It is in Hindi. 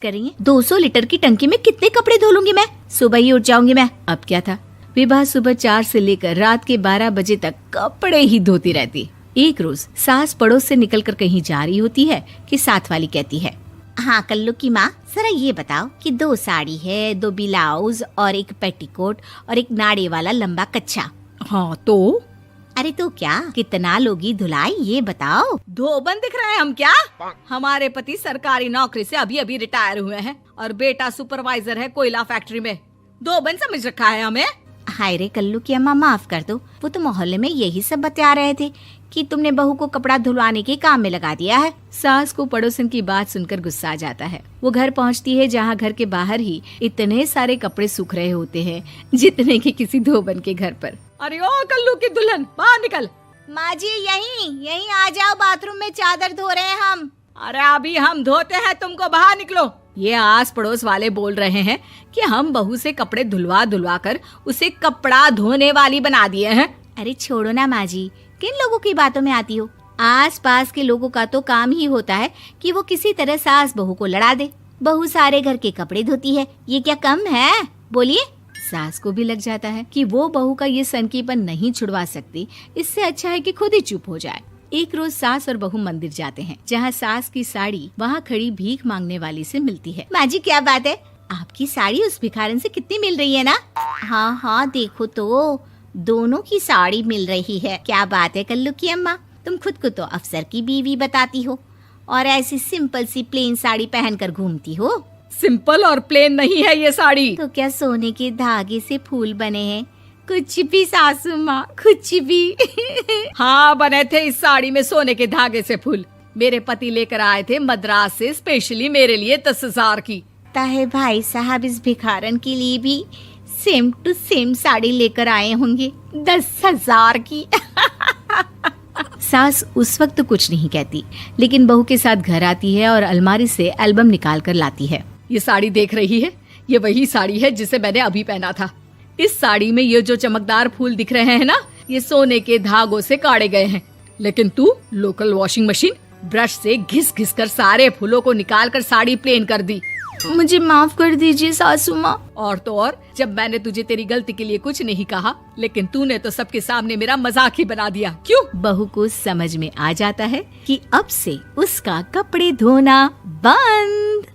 करेंगे 200 लीटर की टंकी में कितने कपड़े धो लूंगी मैं, सुबह ही उठ जाऊंगी मैं। अब क्या था, विभा सुबह 4 से लेकर रात के 12 बजे तक कपड़े ही धोती रहती। एक रोज सास पड़ोस से निकलकर कहीं जा रही होती है कि साथ वाली कहती है, हाँ कल्लू की माँ, जरा ये बताओ कि 2 साड़ी है, 2 ब्लाउज और एक पेटीकोट और एक नाड़े वाला लंबा कच्छा। हाँ तो अरे तो क्या, कितना लोगी धुलाई ये बताओ। धोबन दिख रहे हैं हम क्या? हमारे पति सरकारी नौकरी से अभी अभी रिटायर हुए हैं और बेटा सुपरवाइजर है कोयला फैक्ट्री में। धोबन समझ रखा है हमें। हाय रे कल्लू की अम्मा, माफ कर दो, वो तो मोहल्ले में यही सब बता रहे थे कि तुमने बहू को कपड़ा धुलवाने के काम में लगा दिया है। सास को पड़ोसन की बात सुनकर गुस्सा आ जाता है। वो घर पहुंचती है जहां घर के बाहर ही इतने सारे कपड़े सूख रहे होते हैं जितने कि किसी धोबन के घर पर। अरे ओ कल्लू की दुल्हन, बाहर निकल। माँ जी यहीं आ जाओ, बाथरूम में चादर धो रहे हैं हम। अरे अभी हम धोते हैं, तुमको बाहर निकलो। ये आस पड़ोस वाले बोल रहे हैं कि हम बहू से कपड़े धुलवा कर उसे कपड़ा धोने वाली बना दिए हैं। अरे छोड़ो ना माँ जी, किन लोगों की बातों में आती हो। आस पास के लोगों का तो काम ही होता है कि वो किसी तरह सास बहू को लड़ा दे। बहू सारे घर के कपड़े धोती है, ये क्या कम है? बोलिए। सास को भी लग जाता है कि वो बहू का ये सनकीपन नहीं छुड़वा सकती, इससे अच्छा है कि खुद ही चुप हो जाए। एक रोज सास और बहू मंदिर जाते हैं जहाँ सास की साड़ी वहाँ खड़ी भीख मांगने वाली से मिलती है। माँ जी क्या बात है, आपकी साड़ी उस भिखारन से कितनी मिल रही है ना? हाँ देखो तो दोनों की साड़ी मिल रही है। क्या बात है कल्लू की अम्मा, तुम खुद को तो अफसर की बीवी बताती हो और ऐसी सिंपल सी प्लेन साड़ी पहनकर घूमती हो। सिंपल और प्लेन नहीं है ये साड़ी। तो क्या सोने के धागे से फूल बने हैं? कुछ भी सासू माँ, कुछ भी। हाँ बने थे इस साड़ी में सोने के धागे से फूल। मेरे पति लेकर आए थे मद्रास से स्पेशली मेरे लिए 10,000 की। ताहे भाई साहब इस भिखारन के लिए भी सेम टू सेम साड़ी लेकर आए होंगे 10,000 की। सास उस वक्त तो कुछ नहीं कहती, लेकिन बहू के साथ घर आती है और अलमारी से एल्बम निकाल कर लाती है। ये साड़ी देख रही है, ये वही साड़ी है जिसे मैंने अभी पहना था। इस साड़ी में ये जो चमकदार फूल दिख रहे हैं ना, ये सोने के धागों से काटे गए हैं। लेकिन तू लोकल वॉशिंग मशीन ब्रश से घिस घिस कर सारे फूलों को निकाल कर साड़ी प्लेन कर दी। मुझे माफ कर दीजिए सासू माँ। और तो और, जब मैंने तुझे तेरी गलती के लिए कुछ नहीं कहा, लेकिन तूने तो सबके सामने मेरा मजाक ही बना दिया। क्यों? बहू को समझ में आ जाता है कि अब से उसका कपड़े धोना बंद।